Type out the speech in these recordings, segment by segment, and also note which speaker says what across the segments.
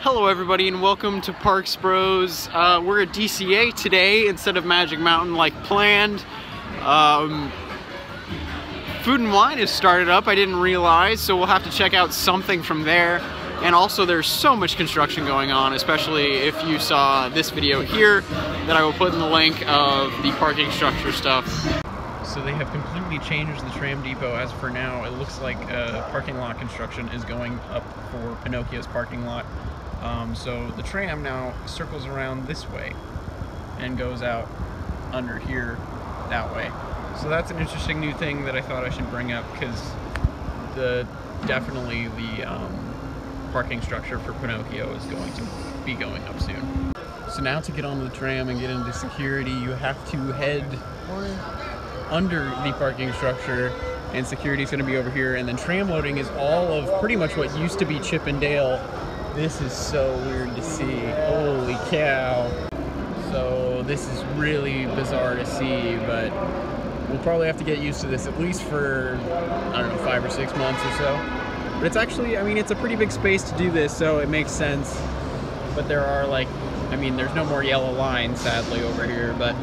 Speaker 1: Hello everybody and welcome to Parks Bros. We're at DCA today instead of Magic Mountain like planned. Food and Wine has started up, I didn't realize, so we'll have to check out something from there. And also there's so much construction going on, especially if you saw this video here that I will put in the link of the parking structure stuff. So they have completely changed the tram depot. As for now, it looks like parking lot construction is going up for Pinocchio's parking lot. So the tram now circles around this way and goes out under here that way. So that's an interesting new thing that I thought I should bring up, because definitely the parking structure for Pinocchio is going to be going up soon. So now to get on the tram and get into security, you have to head under the parking structure, and security is going to be over here, and then tram loading is all of pretty much what used to be Chip and Dale. This is so weird to see. Holy cow. So this is really bizarre to see, but we'll probably have to get used to this at least for, I don't know, 5 or 6 months or so. But it's actually, I mean, it's a pretty big space to do this, so it makes sense. But there are like, I mean, there's no more yellow lines, sadly, over here, but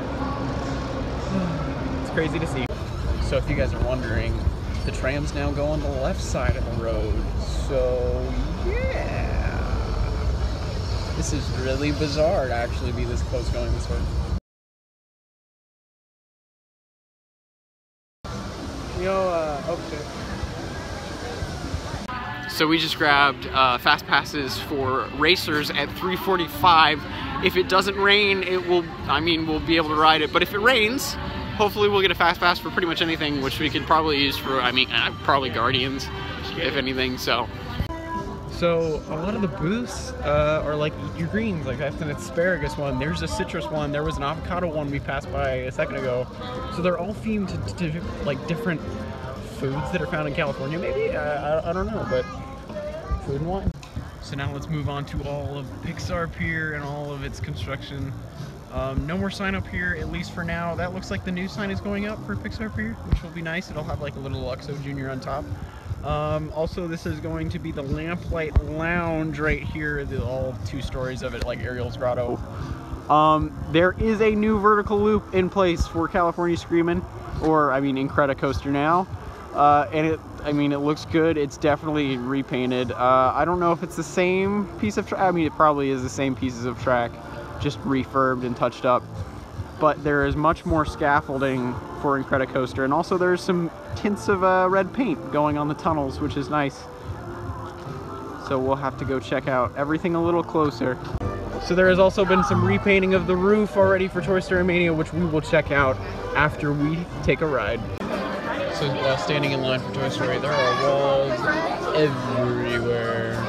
Speaker 1: it's crazy to see. So if you guys are wondering, the trams now go on the left side of the road. So, yeah. This is really bizarre to actually be this close going this way. Okay. So we just grabbed fast passes for racers at 3:45. If it doesn't rain, it will, I mean, we'll be able to ride it. But if it rains, hopefully we'll get a fast pass for pretty much anything, which we could probably use for, I mean, probably Guardians, if anything, so. So a lot of the booths are like eat your greens, like that's an asparagus one, there's a citrus one, there was an avocado one we passed by a second ago. So they're all themed to like different foods that are found in California, maybe? I don't know, but Food and Wine. So now let's move on to all of Pixar Pier and all of its construction. No more sign up here, at least for now. That looks like the new sign is going up for Pixar Pier, which will be nice. It'll have like a little Luxo Jr. on top. Also, this is going to be the Lamplight Lounge right here, all 2 stories of it, like Ariel's Grotto. There is a new vertical loop in place for California Screamin', or I mean Incredicoaster now, and it looks good. It's definitely repainted. I don't know if it's the same piece of track. I mean, it probably is the same pieces of track, just refurbed and touched up. But there is much more scaffolding for Incredicoaster, and also there's some tints of red paint going on the tunnels, which is nice. So we'll have to go check out everything a little closer. So there has also been some repainting of the roof already for Toy Story Mania, which we will check out after we take a ride. So while standing in line for Toy Story, there are walls everywhere.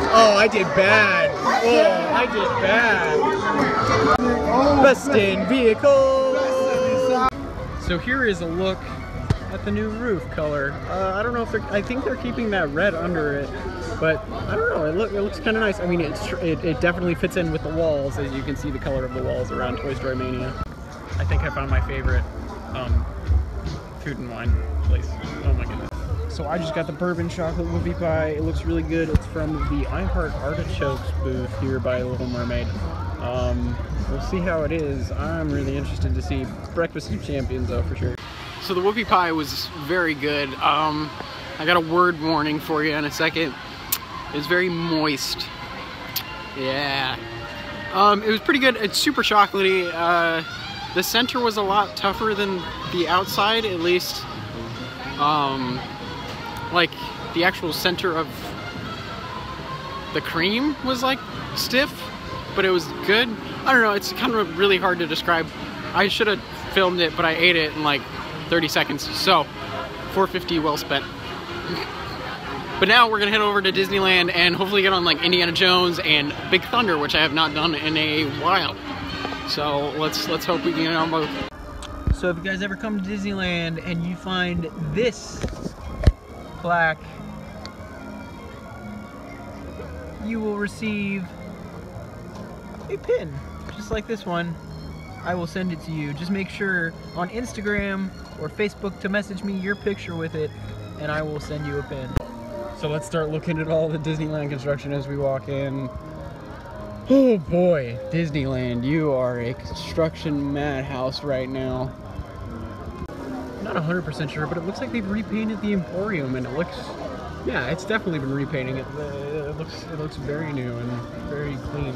Speaker 1: Oh, I did bad. Oh, I did bad. Best in vehicle. So here is a look at the new roof color. I don't know if I think they're keeping that red under it, but I don't know. It looks kind of nice. I mean, it definitely fits in with the walls, as you can see the color of the walls around Toy Story Mania. I think I found my favorite Food and Wine place. Oh my goodness. So I just got the bourbon chocolate whoopie pie. It looks really good. It's from the I Heart Artichokes booth here by Little Mermaid. We'll see how it is. I'm really interested to see Breakfast of Champions though, for sure. So the whoopie pie was very good. I got a word warning for you in a second. It's very moist. Yeah. It was pretty good. It's super chocolatey. The center was a lot tougher than the outside, at least. Like the actual center of the cream was like stiff, but it was good. I don't know, it's kind of really hard to describe. I should have filmed it, but I ate it in like 30 seconds. So $4.50 well spent. But now we're gonna head over to Disneyland and hopefully get on like Indiana Jones and Big Thunder, which I have not done in a while. So let's hope we can get on both. So if you guys ever come to Disneyland and you find this plaque, you will receive a pin, just like this one. I will send it to you. Just make sure on Instagram or Facebook to message me your picture with it, and I will send you a pin. So let's start looking at all the Disneyland construction as we walk in. Oh boy, Disneyland, you are a construction madhouse right now. Not 100% sure, but it looks like they've repainted the Emporium, and it looks, yeah, it's definitely been repainting. It looks very new and very clean.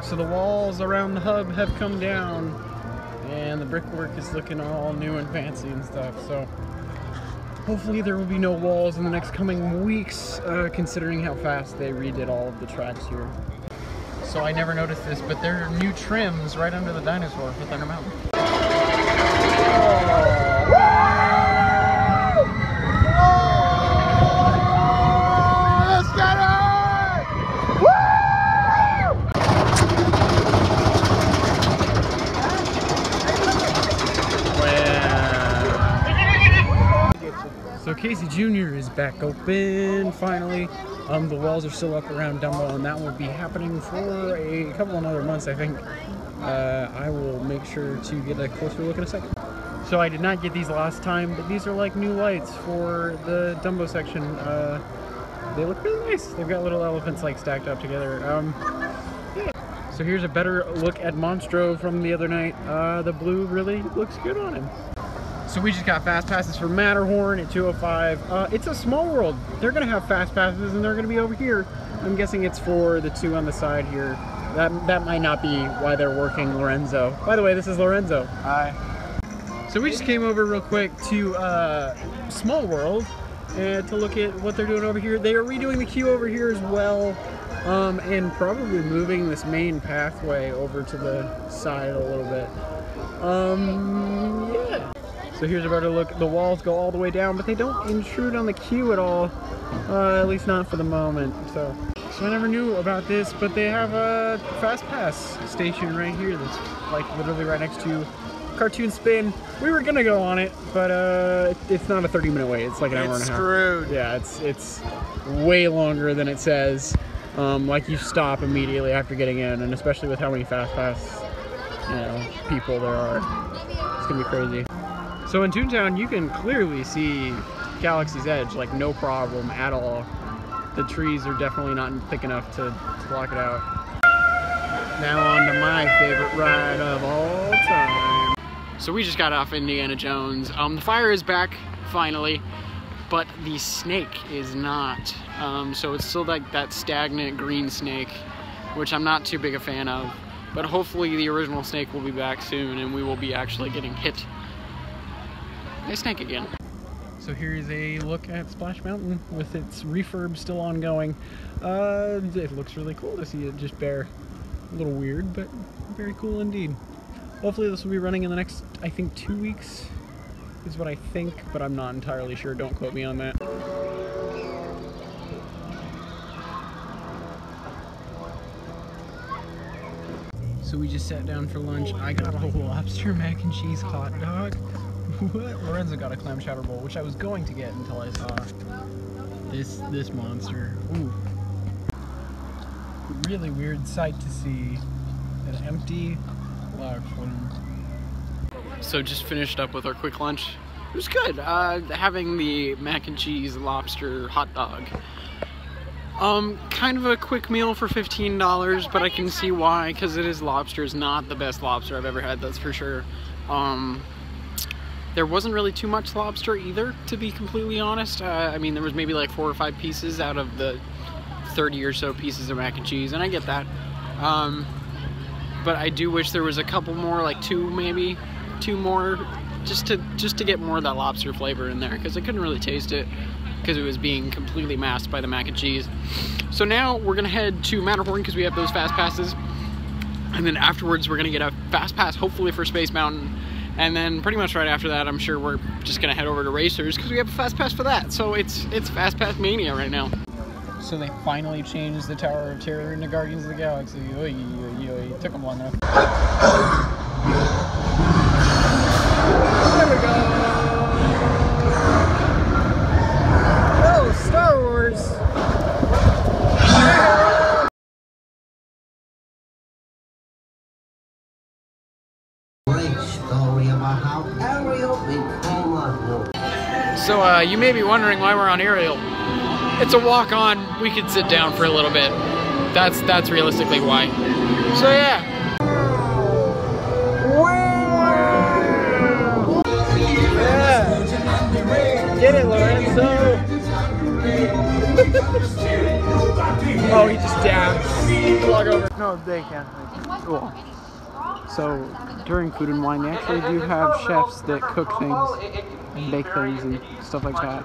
Speaker 1: So the walls around the hub have come down, and the brickwork is looking all new and fancy and stuff. So hopefully there will be no walls in the next coming weeks, considering how fast they redid all of the tracks here. So I never noticed this, but there are new trims right under the dinosaur for Thunder Mountain. So Casey Jr. is back open finally. The walls are still up around Dumbo, and that will be happening for a couple another months, I think. I will make sure to get a closer look in a second. So I did not get these last time, but these are like new lights for the Dumbo section. They look really nice. They've got little elephants like stacked up together. Yeah. So here's a better look at Monstro from the other night. The blue really looks good on him. So we just got fast passes for Matterhorn at 205. It's a small world. They're gonna have fast passes and they're gonna be over here. I'm guessing it's for the two on the side here. That might not be why they're working Lorenzo. By the way, this is Lorenzo. Hi. So we just came over real quick to Small World and to look at what they're doing over here. They are redoing the queue over here as well, and probably moving this main pathway over to the side a little bit. Yeah. So here's a better look. The walls go all the way down, but they don't intrude on the queue at all, at least not for the moment. So I never knew about this, but they have a Fast Pass station right here that's like literally right next to Cartoon Spin. We were gonna go on it, but it's not a 30-minute wait. It's like an hour and a half.
Speaker 2: Screwed.
Speaker 1: Yeah, it's way longer than it says. Like you stop immediately after getting in, and especially with how many Fast Pass, people there are, it's gonna be crazy. So in Toontown, you can clearly see Galaxy's Edge, like no problem at all. The trees are definitely not thick enough to block it out. Now on to my favorite ride of all time. So we just got off Indiana Jones. The fire is back, finally, but the snake is not. So it's still like that stagnant green snake, which I'm not too big a fan of. But hopefully the original snake will be back soon and we will be actually getting hit by a snake again. So here's a look at Splash Mountain with its refurb still ongoing. It looks really cool to see it just bare. A little weird, but very cool indeed. Hopefully this will be running in the next, I think, 2 weeks is what I think, but I'm not entirely sure. Don't quote me on that. So we just sat down for lunch. I got a lobster mac and cheese hot dog. What? Lorenzo got a clam chowder bowl, which I was going to get until I saw this monster. Ooh. Really weird sight to see. An empty large one. So just finished up with our quick lunch. It was good. Having the mac and cheese lobster hot dog. Kind of a quick meal for $15, but I can see why, because it is lobster. It's not the best lobster I've ever had, that's for sure. There wasn't really too much lobster either, to be completely honest. I mean, there was maybe like 4 or 5 pieces out of the 30 or so pieces of mac and cheese, and I get that. But I do wish there was a couple more, like 2 maybe, 2 more, just to get more of that lobster flavor in there, because I couldn't really taste it because it was being completely masked by the mac and cheese. So now we're gonna head to Matterhorn because we have those fast passes, and then afterwards we're gonna get a fast pass hopefully for Space Mountain. And then pretty much right after that, I'm sure we're just gonna head over to Racers because we have a fast pass for that. So it's fast pass mania right now. So they finally changed the Tower of Terror into Guardians of the Galaxy. Oy, oy, oy. Took them long enough. There we go. Oh, Star Wars. So you may be wondering why we're on Ariel. It's a walk-on. We could sit down for a little bit. That's realistically why. So yeah. Yeah. Get it, Lorenzo. Oh, he just dabbed. Log over. No, they can't. Cool. So during Food and Wine, they actually do have chefs that cook things and bake things and stuff like that,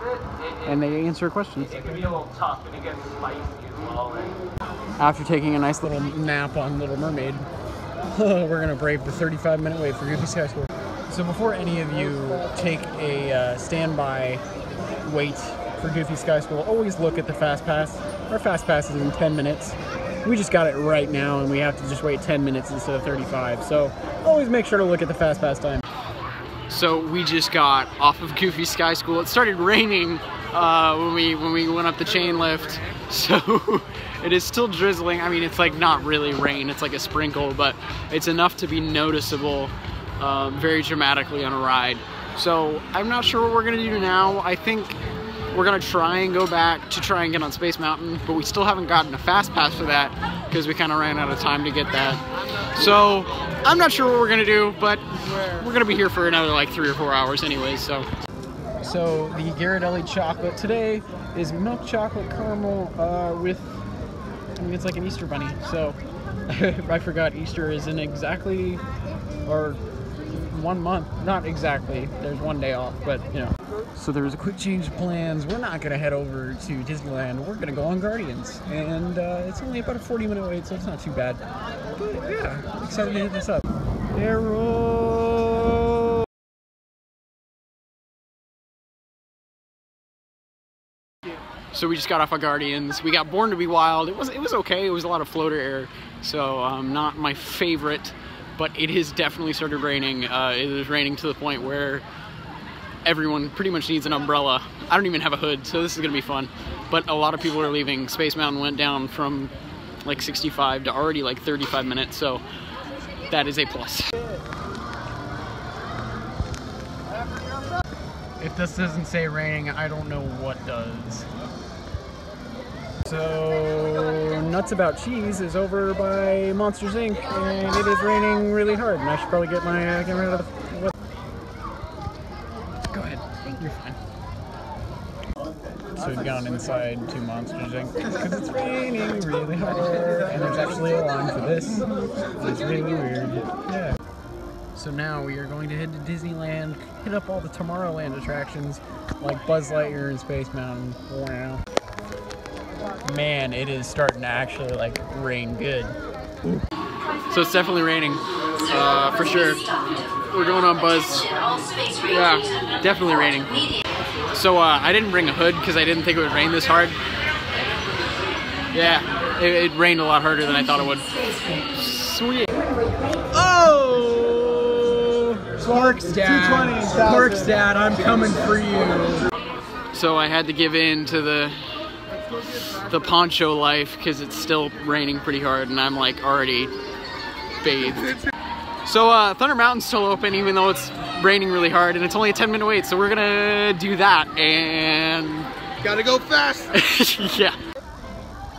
Speaker 1: and they answer questions. It can be a little tough and it gets spicy as well. After taking a nice little nap on Little Mermaid, we're gonna brave the 35-minute wait for Goofy Sky School. So before any of you take a standby wait for Goofy Sky School, always look at the Fast Pass. Our Fast Pass is in 10 minutes. We just got it right now and we have to just wait 10 minutes instead of 35. So always make sure to look at the Fast Pass time. So we just got off of Goofy Sky School. It started raining when we went up the chain lift. So it is still drizzling. I mean, it's like not really rain, it's like a sprinkle, but it's enough to be noticeable very dramatically on a ride. So I'm not sure what we're gonna do now. I think we're gonna try and go back to try and get on Space Mountain, but we still haven't gotten a Fast Pass for that because we kind of ran out of time to get that. So I'm not sure what we're gonna do, but we're gonna be here for another like 3 or 4 hours anyways. So the Ghirardelli chocolate today is milk chocolate caramel with, I mean, it's like an Easter bunny. So I forgot Easter is in exactly, or 1 month, not exactly, there's 1 day off, but you know. So there was a quick change of plans. We're not gonna head over to Disneyland, we're gonna go on Guardians, and it's only about a 40-minute wait, so it's not too bad. But yeah, excited to hit this up. Arrow! So we just got off of Guardians. We got Born to Be Wild. It was okay. It was a lot of floater air, so not my favorite. But it has definitely started raining. It is raining to the point where everyone pretty much needs an umbrella. I don't even have a hood, so this is gonna be fun. But a lot of people are leaving. Space Mountain went down from like 65 to already like 35 minutes, so that is a plus. If this doesn't say raining, I don't know what does. So, Nuts About Cheese is over by Monsters Inc. and it is raining really hard, and I should probably get my camera out of the... Go ahead, you're fine. So we've gone inside to Monsters Inc. because it's raining really hard, and there's actually a line for this. It's really weird. Yeah. So now we are going to head to Disneyland, hit up all the Tomorrowland attractions like Buzz Lightyear and Space Mountain. Wow. Man, it is starting to actually like rain good. So it's definitely raining, for sure. We're going on Buzz. Yeah, definitely raining. So I didn't bring a hood because I didn't think it would rain this hard. Yeah, it rained a lot harder than I thought it would. Sweet. Oh! Parks Dad. Parks Dad, I'm coming for you. So I had to give in to the poncho life because it's still raining pretty hard and I'm like already bathed. So Thunder Mountain's still open even though it's raining really hard and it's only a 10-minute wait, so we're gonna do that and... Gotta go fast! Yeah.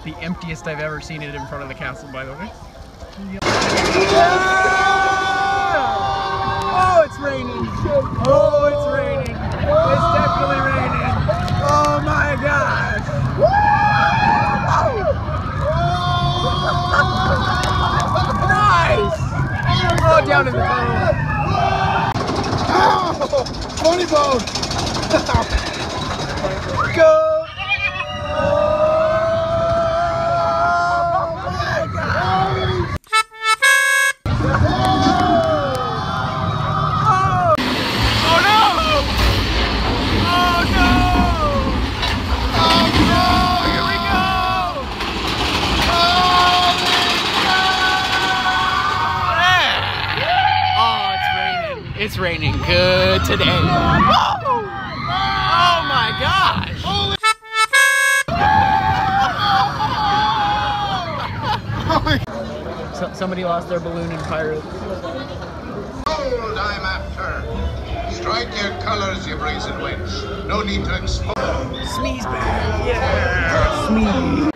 Speaker 1: The emptiest I've ever seen it in front of the castle, by the way. Oh, it's raining! Oh, it's raining! It's definitely raining! Oh my gosh! Nice! Oh, down in the tunnel. Oh, funny bone. Go! Oh my God! Oh no! Oh no! Oh no! Here we go! It's raining good today. Whoa! Oh my gosh! So, somebody lost their balloon in Pirates.
Speaker 2: Hold, I'm after. Strike your colors, you brazen witch. No need to expose.
Speaker 1: Smee's back. Yeah! Smee.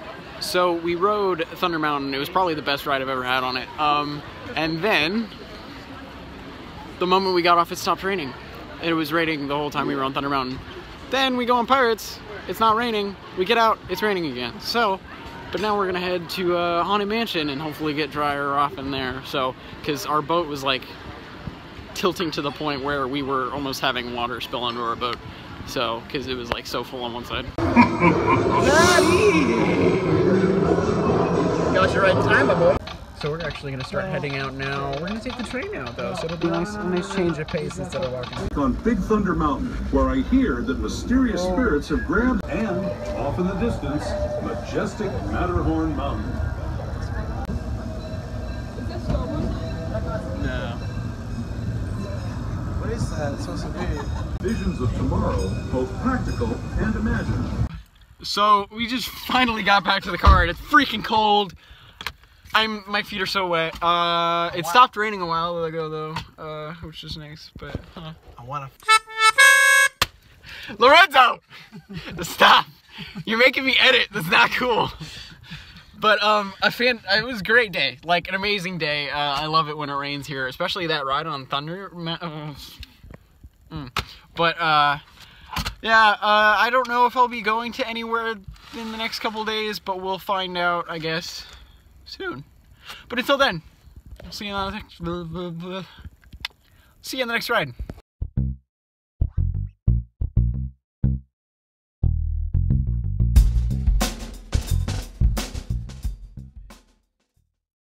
Speaker 1: So we rode Thunder Mountain. It was probably the best ride I've ever had on it. And then, the moment we got off, it stopped raining. It was raining the whole time we were on Thunder Mountain. Then we go on Pirates. It's not raining. We get out. It's raining again. So, but now we're gonna head to Haunted Mansion and hopefully get drier off in there. So, because our boat was like tilting to the point where we were almost having water spill onto our boat. So, because it was like so full on one side. Got you right in time, my boy. So we're actually going to start heading out now. We're going to take the train out though, so it'll be a nice change of pace instead of walking.
Speaker 3: On Big Thunder Mountain, where I hear that mysterious spirits have grabbed, and off in the distance, majestic Matterhorn Mountain.
Speaker 1: No. What is that? It's supposed to be.
Speaker 3: Visions of tomorrow, both practical and imagined.
Speaker 1: So we just finally got back to the car and it's freaking cold. My feet are so wet. It stopped raining a while ago though, which is nice, but
Speaker 4: I wanna.
Speaker 1: Lorenzo! Stop! You're making me edit. That's not cool. But it was a great day, like an amazing day. I love it when it rains here, especially that ride on Thunder. But yeah, I don't know if I'll be going to anywhere in the next couple days, but we'll find out, I guess, soon. But until then, I'll see you on the next ride.